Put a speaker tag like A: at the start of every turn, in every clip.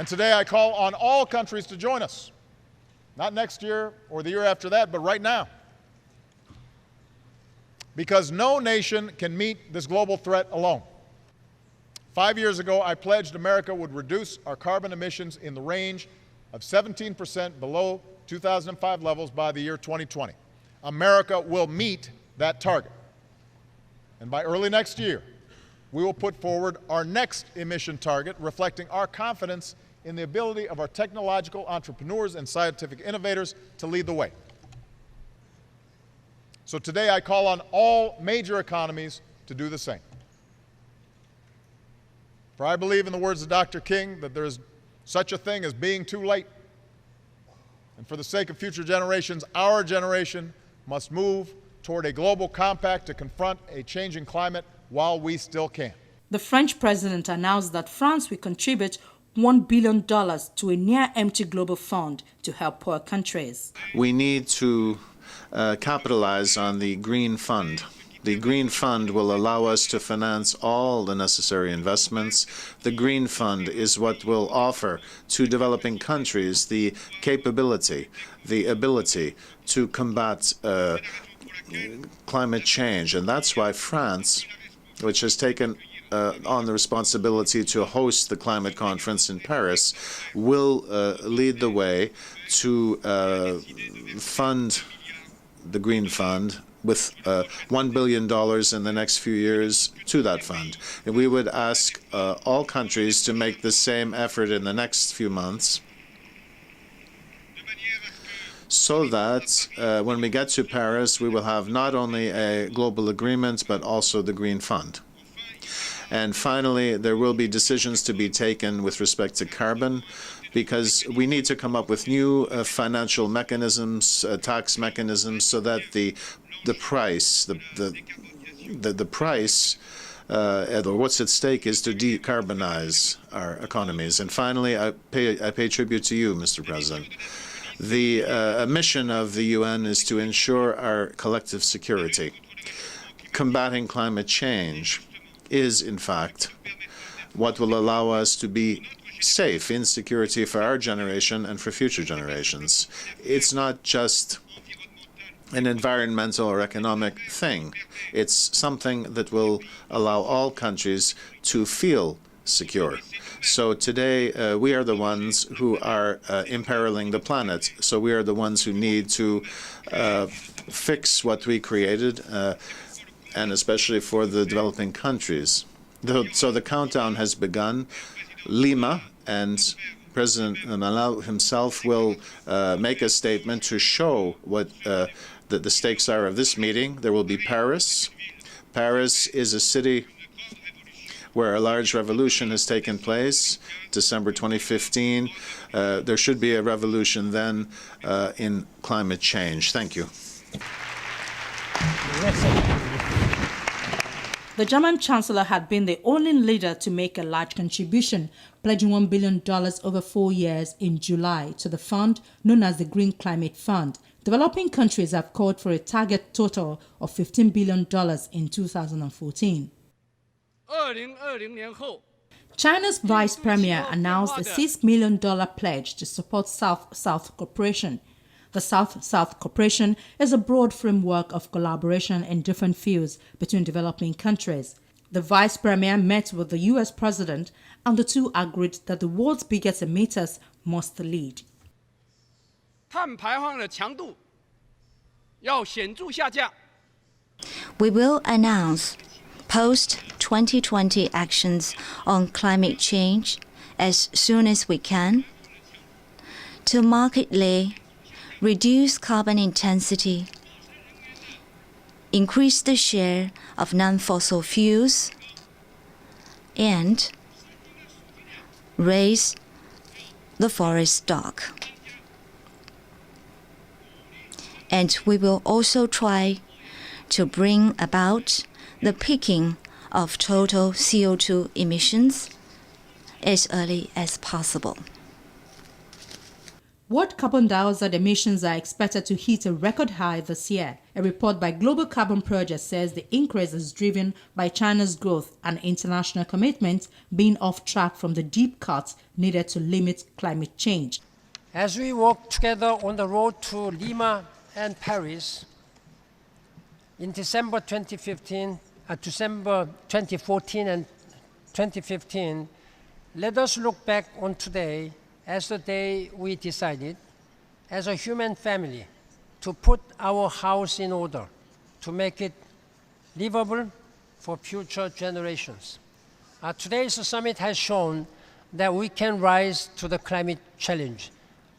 A: And today I call on all countries to join us, not next year or the year after that, but right now. Because no nation can meet this global threat alone. 5 years ago, I pledged America would reduce our carbon emissions in the range of 17% below 2005 levels by the year 2020. America will meet that target. And by early next year, we will put forward our next emission target, reflecting our confidence in the ability of our technological entrepreneurs and scientific innovators to lead the way. So today I call on all major economies to do the same. For I believe, in the words of Dr. King, that there is such a thing as being too late. And for the sake of future generations, our generation must move toward a global compact to confront a changing climate while we still can.
B: The French president announced that France will contribute $1 billion to a near-empty global fund to help poor countries.
C: We need to capitalize on the Green Fund. The Green Fund will allow us to finance all the necessary investments. The Green Fund is what will offer to developing countries the capability, the ability to combat climate change. And that's why France, which has taken on the responsibility to host the climate conference in Paris, will lead the way to fund the Green Fund with $1 billion in the next few years to that fund. And we would ask all countries to make the same effort in the next few months, so that when we get to Paris, we will have not only a global agreement, but also the Green Fund. And finally, there will be decisions to be taken with respect to carbon, because we need to come up with new financial mechanisms, tax mechanisms, so that the price, or what's at stake, is to decarbonize our economies. And finally, I pay tribute to you, Mr. President. The mission of the UN is to ensure our collective security. Combating climate change is, in fact, what will allow us to be safe in security for our generation and for future generations. It's not just an environmental or economic thing. It's something that will allow all countries to feel secure. So today, we are the ones who are imperiling the planet. So we are the ones who need to fix what we created, and especially for the developing countries. So the countdown has begun. Lima, and President Manuel himself will make a statement to show what the stakes are of this meeting. There will be Paris. Paris is a city where a large revolution has taken place, December 2015. There should be a revolution then in climate change. Thank you.
B: The German Chancellor had been the only leader to make a large contribution, pledging $1 billion over 4 years in July to the fund known as the Green Climate Fund. Developing countries have called for a target total of $15 billion in 2014. China's Vice Premier announced a $6 million pledge to support South-South cooperation. The South-South cooperation is a broad framework of collaboration in different fields between developing countries. The Vice Premier met with the U.S. President, and the two agreed that the world's biggest emitters must lead.
D: We will announce post-2020 actions on climate change as soon as we can to markedly reduce carbon intensity, increase the share of non-fossil fuels, and raise the forest stock. And we will also try to bring about the peaking of total CO2 emissions as early as possible.
B: World carbon dioxide emissions are expected to hit a record high this year. A report by Global Carbon Project says the increase is driven by China's growth and international commitments being off track from the deep cuts needed to limit climate change.
E: As we work together on the road to Lima and Paris, in December 2014 and 2015, let us look back on today as the day we decided, as a human family, to put our house in order, to make it livable for future generations. Today's summit has shown that we can rise to the climate challenge.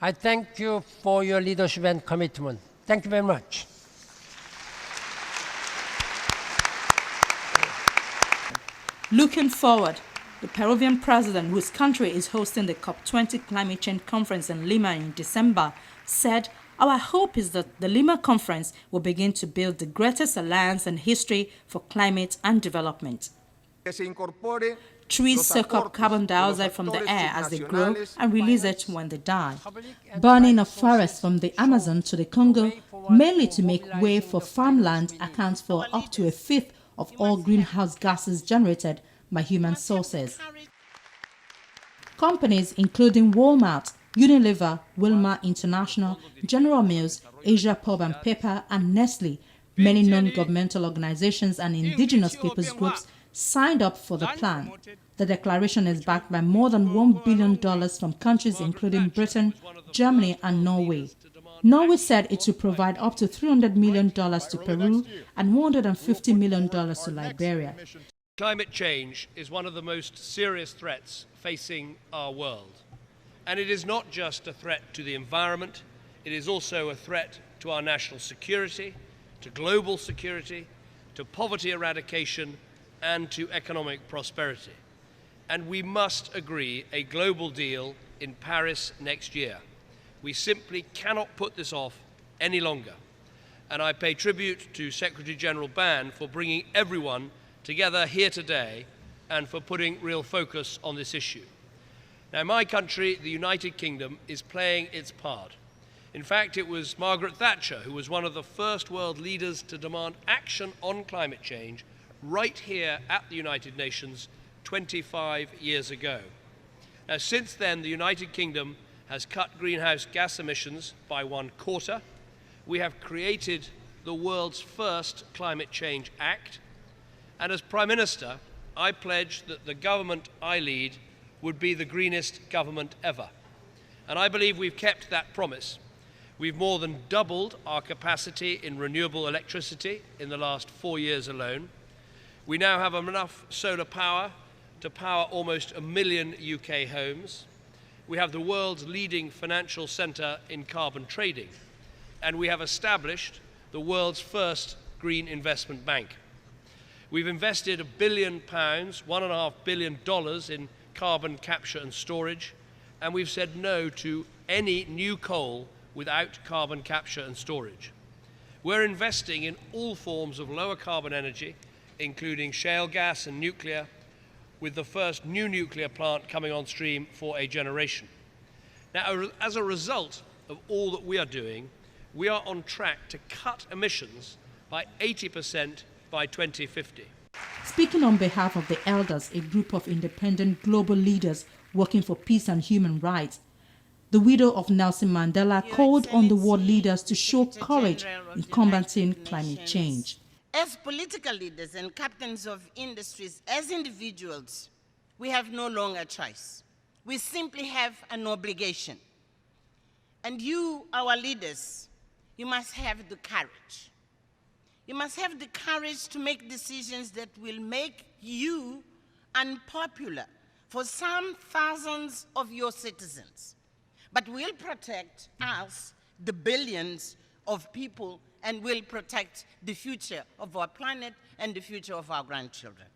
E: I thank you for your leadership and commitment. Thank you very much.
B: Looking forward, the Peruvian president, whose country is hosting the COP20 climate change conference in Lima in December, said, "Our hope is that the Lima conference will begin to build the greatest alliance in history for climate and development." Trees soak up carbon dioxide from the air as they grow and release it when they die. Burning of forests from the Amazon to the Congo, mainly to make way for farmland, accounts for up to a fifth of all greenhouse gases generated by human sources. Companies including Walmart, Unilever, Wilmar International, General Mills, Asia Pulp and Paper, and Nestle, many non-governmental organizations and indigenous peoples groups signed up for the plan. The declaration is backed by more than $1 billion from countries including Britain, Germany, and Norway. Norway said it would provide up to $300 million to Peru and $150 million to Liberia.
F: Climate change is one of the most serious threats facing our world. And it is not just a threat to the environment, it is also a threat to our national security, to global security, to poverty eradication, and to economic prosperity. And we must agree a global deal in Paris next year. We simply cannot put this off any longer. And I pay tribute to Secretary General Ban for bringing everyone together here today and for putting real focus on this issue. Now, my country, the United Kingdom, is playing its part. In fact, it was Margaret Thatcher who was one of the first world leaders to demand action on climate change right here at the United Nations 25 years ago. Now, since then, the United Kingdom has cut greenhouse gas emissions by 1/4. We have created the world's first Climate Change Act. And as Prime Minister, I pledge that the government I lead would be the greenest government ever. And I believe we've kept that promise. We've more than doubled our capacity in renewable electricity in the last 4 years alone. We now have enough solar power to power almost 1 million UK homes. We have the world's leading financial centre in carbon trading. And we have established the world's first green investment bank. We've invested £1 billion, $1.5 billion in carbon capture and storage, and we've said no to any new coal without carbon capture and storage. We're investing in all forms of lower carbon energy, including shale gas and nuclear, with the first new nuclear plant coming on stream for a generation. Now, as a result of all that we are doing, we are on track to cut emissions by 80% by 2050.
B: Speaking on behalf of the Elders, a group of independent global leaders working for peace and human rights, the widow of Nelson Mandela called on the world leaders to show courage in combating climate change.
G: As political leaders and captains of industries, as individuals, we have no longer a choice. We simply have an obligation. And you, our leaders, you must have the courage. You must have the courage to make decisions that will make you unpopular for some thousands of your citizens, but will protect us, the billions of people, and will protect the future of our planet and the future of our grandchildren.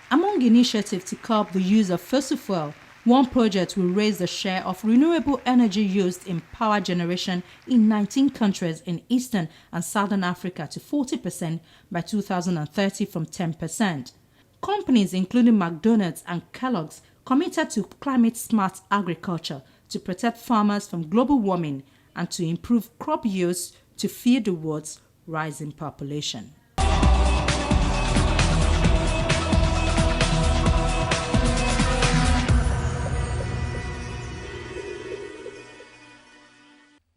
B: Among initiatives to curb the use of fossil fuel, one project will raise the share of renewable energy used in power generation in 19 countries in Eastern and Southern Africa to 40% by 2030 from 10%. Companies including McDonald's and Kellogg's committed to climate-smart agriculture to protect farmers from global warming and to improve crop yields to feed the world's rising population.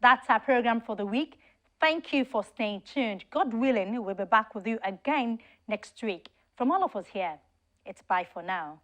H: That's our program for the week. Thank you for staying tuned. God willing, we'll be back with you again next week. From all of us here, it's bye for now.